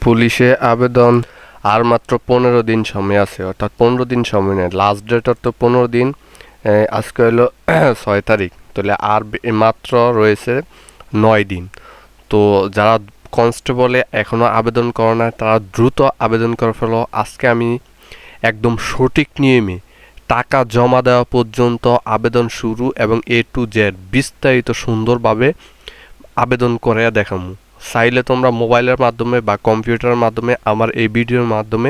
পুলিশে আবেদন আর মাত্র 15 দিন সময় আছে, অর্থাৎ 15 দিন সময় নেই, লাস্ট ডেট তো 15 দিন। আজকে হলো 6 তারিখ, তাহলে আর মাত্র রয়েছে 9 দিন। তো যারা কনস্টেবলে এখনও আবেদন করে না তারা দ্রুত আবেদন করে ফেলো। আজকে আমি একদম সঠিক নিয়মে টাকা জমা দেওয়া পর্যন্ত আবেদন শুরু এবং A to Z বিস্তারিত সুন্দরভাবে আবেদন করে দেখামু। চাইলে তোমরা মোবাইলের মাধ্যমে বা কম্পিউটারের মাধ্যমে আমার এই ভিডিওর মাধ্যমে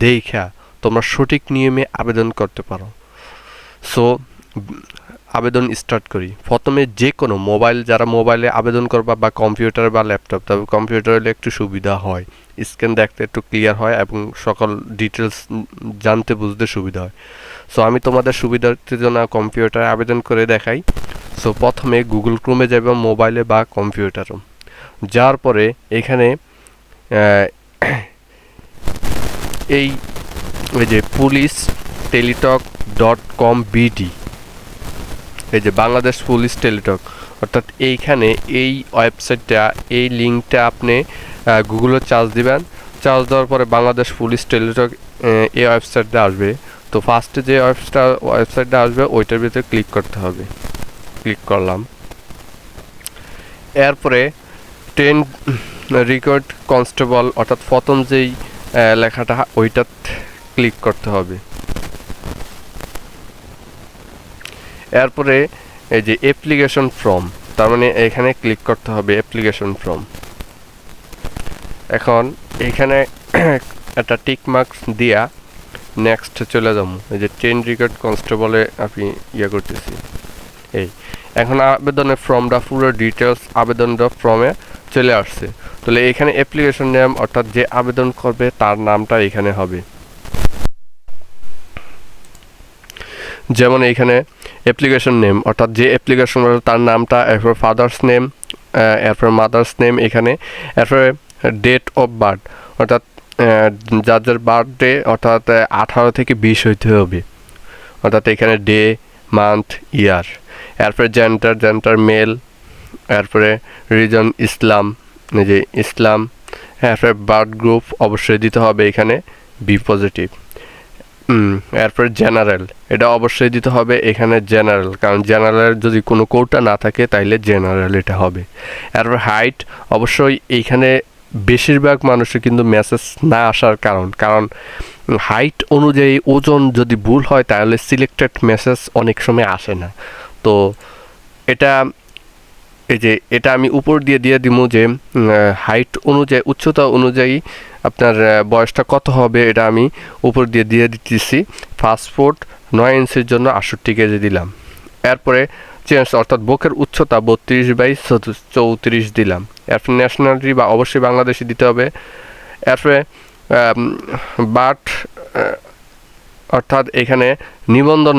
দেখা তোমরা সঠিক নিয়মে আবেদন করতে পারো। সো আবেদন স্টার্ট করি। প্রথমে যে কোনো মোবাইল, যারা মোবাইলে আবেদন করবা বা কম্পিউটার বা ল্যাপটপ, তবে কম্পিউটার হলে একটু সুবিধা হয়, স্ক্রিন দেখতে একটু ক্লিয়ার হয় এবং সকল ডিটেলস জানতে বুঝতে সুবিধা হয়। সো আমি তোমাদের সুবিধার্থের জন্য কম্পিউটারে আবেদন করে দেখাই। সো প্রথমে গুগল ক্রোমে যাবে মোবাইলে বা কম্পিউটারও, যার পরে এখানে এই যে পুলিশ টেলিটক .com.bd, এই যে বাংলাদেশ পুলিশ টেলিটক, অর্থাৎ এইখানে এই ওয়েবসাইটটা, এই লিঙ্কটা আপনি গুগলে চার্জ দিবেন। চার্জ দেওয়ার পরে বাংলাদেশ পুলিশ টেলিটক এই ওয়েবসাইটটা আসবে। তো ফার্স্টে যে ওয়েবসাইটটা আসবে ওইটার ভিতরে ক্লিক করতে হবে। ক্লিক করলাম। এরপরে ট্রেন রিক্রুট কনস্টেবল, অর্থাৎ প্রথম যেই লেখাটা ওইটা ক্লিক করতে হবে। এরপরে এই যে অ্যাপ্লিকেশন ফর্ম, তার মানে এখানে ক্লিক করতে হবে অ্যাপ্লিকেশন ফর্ম। এখন এখানে একটা টিক মার্কস দিয়া নেক্সট চলে যাবো। এই যে ট্রেন রিক্রুট কনস্টেবলে আমি করতেছি। এই এখন আবেদনের ফর্মটা পুরো ডিটেলস আবেদনটা ফর্মে চলে আসছে। তাহলে এখানে অ্যাপ্লিকেশন নেম, অর্থাৎ যে আবেদন করবে তার নামটা এখানে হবে। যেমন এইখানে অ্যাপ্লিকেশন নেম, অর্থাৎ যে অ্যাপ্লিকেশন তার নামটা, এরপর ফাদার্স নেম, এরপর মাদার্স নেম এখানে, এরপরে ডেট অফ বার্থ, অর্থাৎ যার বার্থডে অর্থাৎ 18 থেকে 20 হইতে হবে, অর্থাৎ এখানে ডে, মান্থ, ইয়ার। এরপরে জেন্ডার মেল, এরপরে রিজন ইসলাম, যে ইসলাম। এরপরে ব্লাড গ্রুপ অবশ্যই দিতে হবে এখানে বি পজিটিভ। এরপরে জেনারেল, এটা অবশ্যই দিতে হবে এখানে জেনারেল, কারণ জেনারেল যদি কোনো কোটা না থাকে তাইলে জেনারেল এটা হবে। এরপর হাইট, অবশ্যই এইখানে বেশিরভাগ মানুষের কিন্তু মেসেজ না আসার কারণ হাইট অনুযায়ী ওজন যদি ভুল হয় তাহলে সিলেক্টেড মেসেজ অনেক সময় আসে না। তো এটা এই যে এটা আমি উপর দিয়ে দিব যে হাইট অনুযায়ী, উচ্চতা অনুযায়ী আপনার বয়সটা কত হবে এটা আমি উপর দিয়ে দিতেছি। পাসপোর্ট 9 ইঞ্চির জন্য 68 কেজি দিলাম। এরপরে চেঞ্জ, অর্থাৎ বুকের উচ্চতা 32/34 দিলাম। এরপর ন্যাশনালিটি বা অবশ্যই বাংলাদেশি দিতে হবে। এরপরে বাট, অর্থাৎ এখানে নিবন্ধন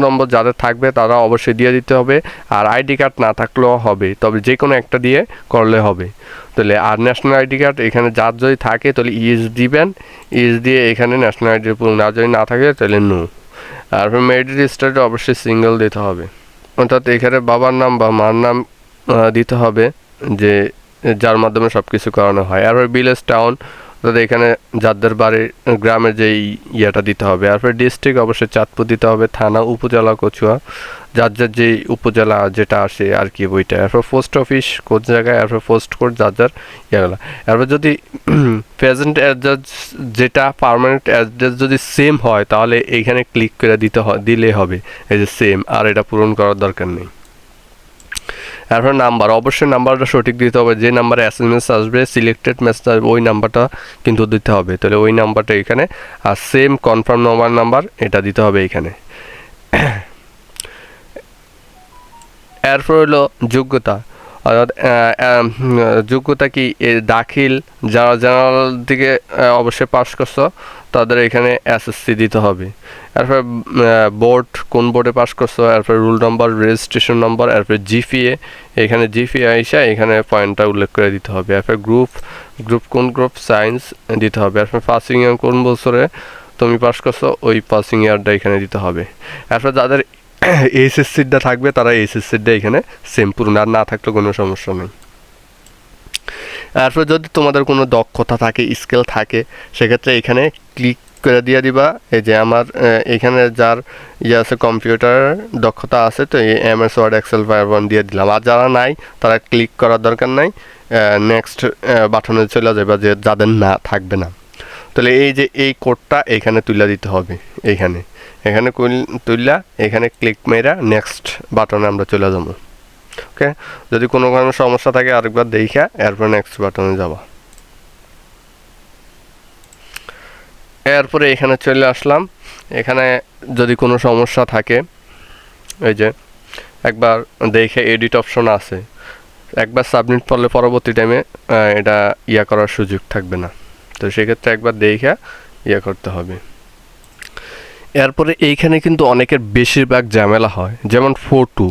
নম্বর যাদের থাকবে তারা অবশ্যই দিয়ে দিতে হবে, আর আইডি কার্ড না থাকলেও হবে, তবে যে কোনো একটা দিয়ে করলে হবে। তাহলে আর ন্যাশনাল আইডি কার্ড এখানে যার যদি থাকে তাহলে দিবেন, দিয়ে এখানে ন্যাশনাল আইডি পুরো, না যদি না থাকে তাহলে নো। আর মেরিট রেজিস্টারে অবশ্যই সিঙ্গেল দিতে হবে, অর্থাৎ এখানে বাবার নাম বা মার নাম দিতে হবে, যে যার মাধ্যমে সব কিছু করানো হয়। আর ভিলেজ টাউন, অর্থাৎ এখানে যাদের বাড়ির গ্রামের যে ইয়েটা দিতে হবে। এরপর ডিস্ট্রিক্ট অবশ্যই চাঁদপুর দিতে হবে, থানা উপজেলা কচুয়া, যার যে উপজেলা যেটা আসে আর কি বইটা। এরপর পোস্ট অফিস কোন জায়গায়, এরপর পোস্ট কোড যার ইয়েগুলো। এরপর যদি প্রেজেন্ট অ্যাড্রেস যেটা পার্মানেন্ট অ্যাড্রেস যদি সেম হয় তাহলে এইখানে ক্লিক করে দিলেই হবে, এই যে সেম, আর এটা পূরণ করার দরকার নেই। এরপর নাম্বার, অবশ্যই নাম্বারটা সঠিক দিতে হবে, যে নাম্বারে SMS আসবে, সিলেক্টেড মেসেজ আসবে ওই নাম্বারটা কিন্তু দিতে হবে। তাহলে ওই নাম্বারটা এখানে, আর সেম কনফার্ম মোবাইল নাম্বার এটা দিতে হবে এখানে। এরপর হলো যোগ্যতা, অর্থাৎ যোগ্যতা কি দাখিল, যারা জেনারেল দিকে অবশ্যই পাস করছো তাদের এখানে SSC দিতে হবে। এরপর বোর্ড, কোন বোর্ডে পাস করছো, এরপর রুল নম্বর, রেজিস্ট্রেশন নম্বর, এরপর GPA, এখানে GPA এসে এখানে পয়েন্টটা উল্লেখ করে দিতে হবে। এরপর গ্রুপ কোন গ্রুপ, সায়েন্স দিতে হবে। এরপর পাসিং ইয়ার কোন বছরে তুমি পাস করছো ওই পাসিং ইয়ারটা এখানে দিতে হবে। এরপর যাদের SSCটা থাকবে তারা SSCটা এখানে সেম পূরণ, আর না থাকলে কোনো সমস্যা নেই। তারপর যদি তোমাদের কোনো দক্ষতা থাকে, স্কিল থাকে, সেক্ষেত্রে এখানে ক্লিক করে দিয়ে দিবা। এই যে আমার এখানে যার আছে কম্পিউটার দক্ষতা আছে, তো এই MS ওয়ার্ড এক্সেল পাওয়ারপয়েন্ট দিয়ে দিলাম। আর যারা নাই তারা ক্লিক করার দরকার নাই, নেক্সট বাটনে চলে যাবে যে যাদের না থাকবে না। তাহলে এই যে এই কোডটা এখানে তুলে দিতে হবে, এখানে তুললা এখানে ক্লিক মেরা নেক্সট বাটনে আমরা চলে যাবো। ওকে, যদি কোনো কারণে সমস্যা থাকে আরেকবার দেখা এরপর নেক্সট বাটনে যাব। এরপরে এখানে চলে আসলাম। এখানে যদি কোনো সমস্যা থাকে এই যে একবার দেখে এডিট অপশন আছে, একবার সাবমিট করলে পরবর্তী টাইমে এটা করার সুযোগ থাকবে না। তো সেক্ষেত্রে একবার দেখে করতে হবে। এরপরে এইখানে কিন্তু অনেকের বেশিরভাগ ঝামেলা হয়, যেমন ফটো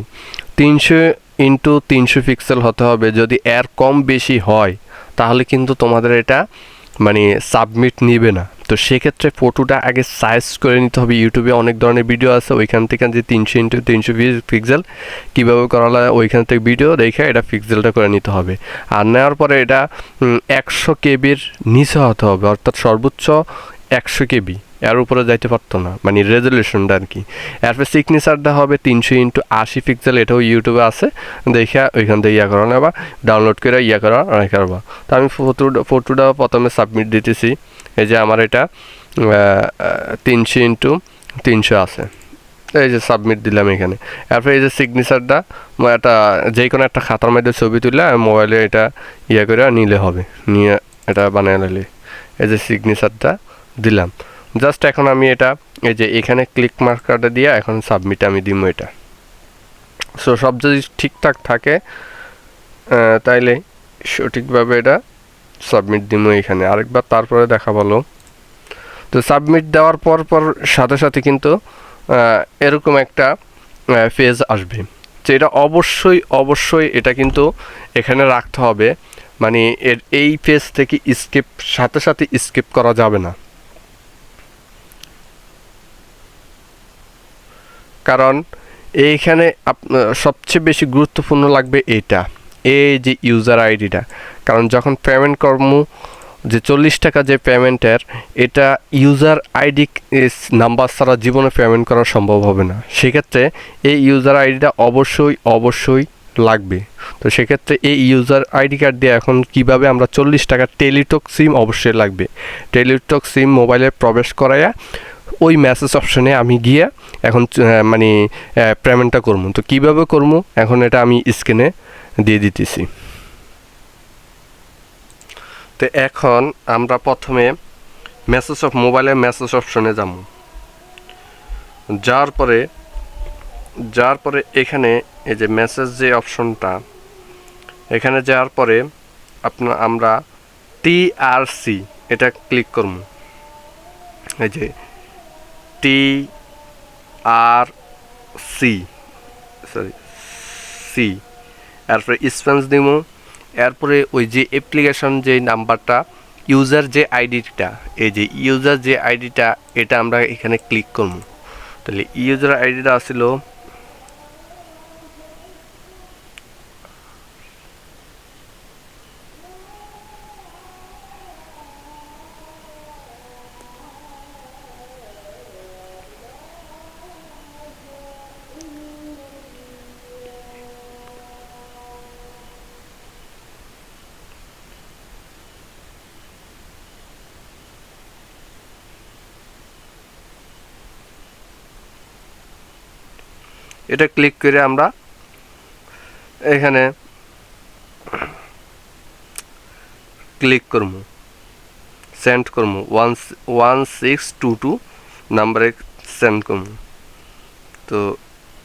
300x300 পিক্সেল হতে হবে। যদি এর কম বেশি হয় তাহলে কিন্তু তোমাদের এটা মানে সাবমিট নিবে না। তো সেক্ষেত্রে ফটোটা আগে সাইজ করে নিতে হবে। ইউটিউবে অনেক ধরনের ভিডিও আছে, ওইখান থেকে যে 300x300 পিক্সেল কীভাবে করা হয় ওইখান থেকে ভিডিও দেখে এটা পিক্সেলটা করে নিতে হবে। আর নেওয়ার পরে এটা 100 কেবির নিচে হতে হবে, অর্থাৎ সর্বোচ্চ 100 কেবি, এর উপরে যাইতে পারতো না, মানে রেজলিউশনটা আর কি। এরপরে সিগনেচারটা হবে 300x80 পিক্সেল, এটাও ইউটিউবে আছে, দেখে ওইখান থেকে করা নেবা, ডাউনলোড করে করা করবা। তো আমি ফটোটা প্রথমে সাবমিট দিতেছি। এই যে আমার এটা 300x300 আছে, এই যে সাবমিট দিলাম এখানে। এরপরে এই যে সিগনেচারটা একটা যে কোনো একটা খাতার মধ্যে ছবি তুলে মোবাইলে এটা করে নিলে হবে, নিয়ে এটা বানিয়ে নিলে এই যে সিগনেচারটা দিলাম। জাস্ট এখন আমি এটা এই যে এখানে ক্লিক মার্কারটা দিয়ে এখন সাবমিট আমি দিব এটা। সো সব যদি ঠিকঠাক থাকে তাইলে সঠিকভাবে এটা সাবমিট দিব এখানে আরেকবার, তারপরে দেখা বলো। তো সাবমিট দেওয়ার পর সাথে সাথে কিন্তু এরকম একটা পেজ আসবে, তো এটা অবশ্যই এটা কিন্তু এখানে রাখতে হবে, মানে এই পেজ থেকে সাথে সাথে স্কিপ করা যাবে না। কারণ এইখানে সবচেয়ে বেশি গুরুত্বপূর্ণ লাগবে এই যে ইউজার আইডিটা। কারণ যখন পেমেন্ট করবো যে 40 টাকা যে পেমেন্টের, এটা ইউজার আইডি নাম্বার ছাড়া জীবনে পেমেন্ট করা সম্ভব হবে না। সেক্ষেত্রে এই ইউজার আইডিটা অবশ্যই লাগবে। তো সেক্ষেত্রে এই ইউজার আইডি কার্ড দিয়ে এখন কিভাবে আমরা 40 টাকা টেলিটক সিম অবশ্যই লাগবে। টেলিটক সিম মোবাইলে প্রবেশ করাইয়া ওই মেসেজ অপশনে আমি গিয়ে এখন মানে পেমেন্টটা করবো। তো কীভাবে করবো এখন এটা আমি স্ক্রিনে দিয়ে দিতেছি। তো এখন আমরা প্রথমে মোবাইলের মেসেজ অপশনে যাব। যার পরে এখানে এই যে মেসেজ যে অপশনটা, এখানে যাওয়ার পরে আমরা TRC এটা ক্লিক করব। এই যে TRC এরপরে স্পেস দিব। এরপরে ওই যে অ্যাপ্লিকেশন যে নাম্বারটা, ইউজার যে আইডিটা, এই যে ইউজার যে আইডিটা, এটা আমরা এখানে ক্লিক করব। তাহলে ইউজার আইডিটা আসছিল এটা ক্লিক করে আমরা এখানে ক্লিক করব, সেন্ড করব, 1622 নাম্বারে সেন্ড করব। তো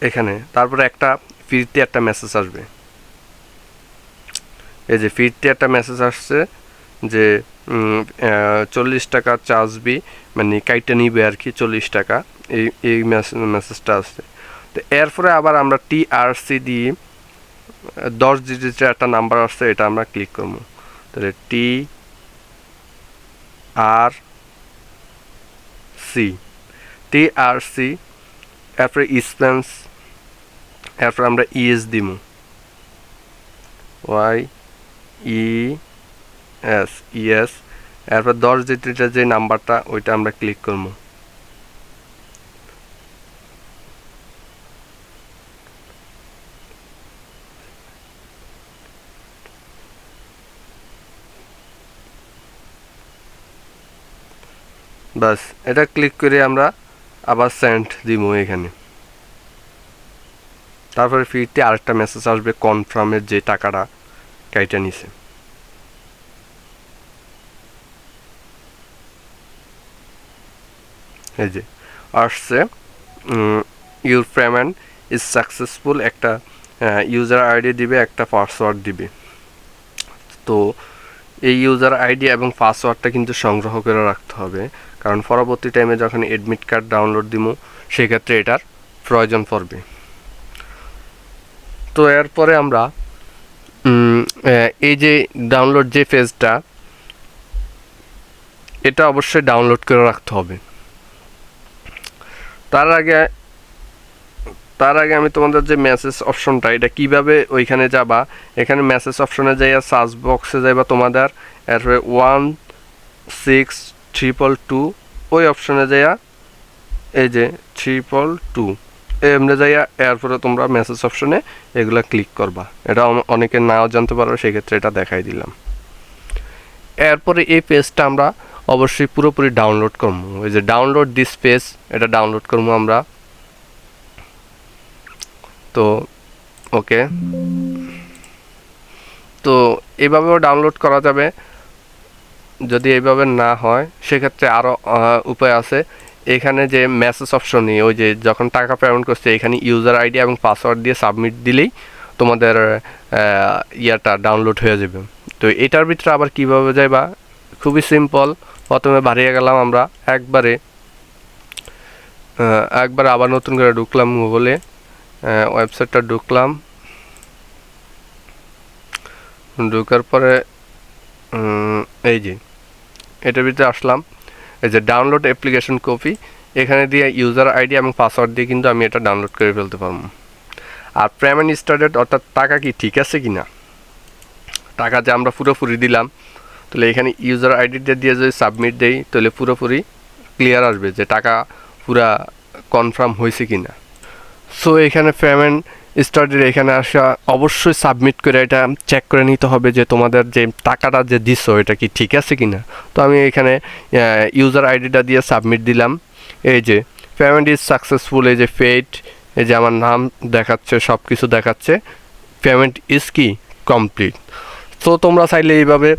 এখানে তারপরে ফ্রিতে একটা মেসেজ আসবে। এই যে ফ্রিতে একটা মেসেজ আসছে যে 40 টাকা চার্জবি, মানে কাইটা নিবে আর কি 40 টাকা, এই মেসেজটা আসছে। তো এরপরে আবার আমরা TRC দিয়ে 10 ডিজিটের একটা নাম্বার আসছে, এটা আমরা ক্লিক করব। তাহলে TRC এরপরে স্পেন্স, এরপরে আমরা ES দিব, YES এস ইয়েস, এরপর 10 ডিজিটের যে নাম্বারটা ওইটা আমরা ক্লিক করবো। বাস এটা ক্লিক করে আমরা আবার সেন্ড দিব এখানে। তারপরে ফিরতে আরেকটা মেসেজ আসবে কনফার্মের যে টাকাটা কাইটা নিছে। এই যে আসছে ইউর পেমেন্ট ইজ সাকসেসফুল, একটা ইউজার আইডি দিবে, একটা পাসওয়ার্ড দিবে। তো এই ইউজার আইডি এবং পাসওয়ার্ডটা কিন্তু সংগ্রহ করে রাখতে হবে, কারণ পরবর্তী টাইমে যখন অ্যাডমিট কার্ড ডাউনলোড দিব সেক্ষেত্রে এটার প্রয়োজন পড়বে। তো এরপরে আমরা এই যে ডাউনলোড যে পেজটা এটা অবশ্যই ডাউনলোড করে রাখতে হবে। তার আগে আমি তোমাদের যে মেসেজ অপশনটা এটা কিভাবে ওইখানে যাবা, এখানে মেসেজ অপশনে যাইয়া সার্চ বক্সে যাইবা তোমাদের, এরপরে 16222 ওই অপশনে যাইয়া এই যে 322 এমনি যাইয়া এরপরে তোমরা মেসেজ অপশনে এগুলা ক্লিক করবা। এটা অনেকে নাও জানতে পারো, সেক্ষেত্রে এটা দেখাই দিলাম। এরপরে এই পেজটা আমরা অবশ্যই পুরোপুরি ডাউনলোড করবো। ওই যে ডাউনলোড দিস পেজ এটা ডাউনলোড করবো আমরা। তো ওকে, তো এইভাবেও ডাউনলোড করা যাবে। যদি এইভাবে না হয় সেক্ষেত্রে আরও উপায় আছে। এখানে যে মেসেজ অপশনে ওই যে যখন টাকা পেমেন্ট করছে এখানে ইউজার আইডি এবং পাসওয়ার্ড দিয়ে সাবমিট দিলেই তোমাদের ইয়াটা ডাউনলোড হয়ে যাবে। তো এটার ভিতরে আবার কীভাবে যাইবা, খুবই সিম্পল। প্রথমে বাড়িয়ে গেলাম আমরা একবারে আবার নতুন করে ঢুকলাম গুগলে, ওয়েবসাইটটা ঢুকলাম, ঢুকার পরে এই যে এটার ভিতরে আসলাম। এই যে ডাউনলোড অ্যাপ্লিকেশন কপি, এখানে দিয়ে ইউজার আইডি এবং পাসওয়ার্ড দিয়ে কিন্তু আমি এটা ডাউনলোড করে ফেলতে পারবো। আর পেমেন্ট স্টার্টেড অর্থাৎ টাকা কি ঠিক আছে কি না, টাকা যে আমরা পুরোপুরি দিলাম, তাহলে এখানে ইউজার আইডিটা দিয়ে যদি সাবমিট দেই তাহলে পুরোপুরি ক্লিয়ার আসবে যে টাকা পুরা কনফার্ম হয়েছে কি না। সো এখানে পেমেন্ট স্টার্টেড এখানে আসা অবশ্যই সাবমিট করে এটা চেক করে নিতে হবে যে তোমাদের যে টাকাটা যে দিছো এটা কি ঠিক আছে কি না। তো আমি এখানে ইউজার আইডিটা দিয়ে সাবমিট দিলাম। এই যে পেমেন্ট ইজ সাকসেসফুল, এই যে পেইড, এই যে আমার নাম দেখাচ্ছে, সব কিছু দেখাচ্ছে, পেমেন্ট ইজ কি কমপ্লিট। তো তোমরা চাইলে এইভাবে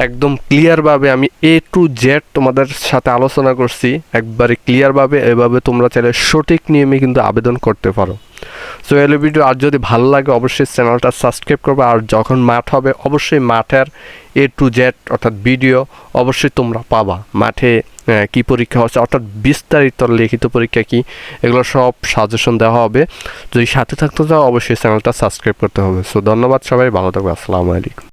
একদম ক্লিয়ারভাবে আমি A to Z তোমাদের সাথে আলোচনা করছি একবারে ক্লিয়ারভাবে, এভাবে তোমরা চাইলে সঠিক নিয়মে কিন্তু আবেদন করতে পারো। সো এই ভিডিও আর যদি ভালো লাগে অবশ্যই চ্যানেলটা সাবস্ক্রাইব করবে। আর যখন মাঠ হবে অবশ্যই মাঠের A to Z অর্থাৎ ভিডিও অবশ্যই তোমরা পাবা। মাঠে কি পরীক্ষা হচ্ছে অর্থাৎ বিস্তারিত লিখিত পরীক্ষা কি, এগুলো সব সাজেশন দেওয়া হবে। যদি সাথে থাকতে চাও অবশ্যই চ্যানেলটা সাবস্ক্রাইব করতে হবে। সো ধন্যবাদ সবাই, ভালো থাকবে, আসসালামু আলাইকুম।